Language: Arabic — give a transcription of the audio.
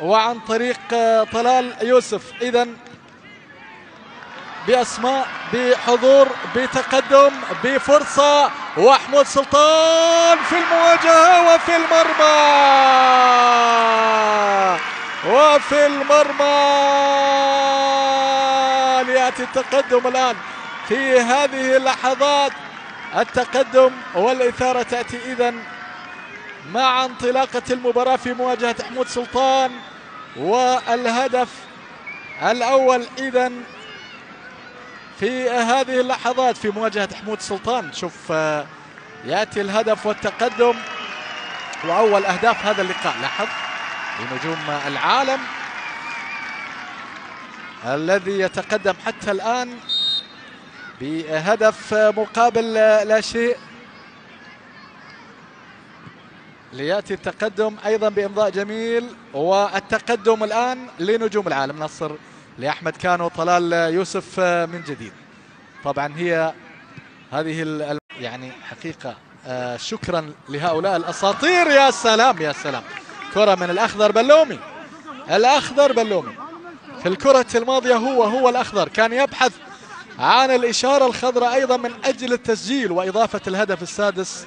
وعن طريق طلال يوسف. إذا بأسماء، بحضور، بتقدم، بفرصة، وحمود سلطان في المواجهة وفي المرمى، وفي المرمى ليأتي التقدم الآن في هذه اللحظات. التقدم والإثارة تأتي إذن مع انطلاقة المباراة في مواجهة حمود سلطان، والهدف الأول إذن في هذه اللحظات في مواجهة حمود سلطان. شوف يأتي الهدف والتقدم وأول أهداف هذا اللقاء. لاحظ لنجوم العالم الذي يتقدم حتى الآن بهدف مقابل لا شيء، ليأتي التقدم أيضا بإمضاء جميل. والتقدم الآن لنجوم العالم، نصر لأحمد كانو، طلال يوسف من جديد. طبعا هي هذه يعني حقيقة شكرا لهؤلاء الأساطير. يا سلام يا سلام، كرة من الأخضر بلومي. الأخضر بلومي في الكرة الماضية هو الأخضر كان يبحث عن الإشارة الخضراء أيضا من أجل التسجيل وإضافة الهدف السادس.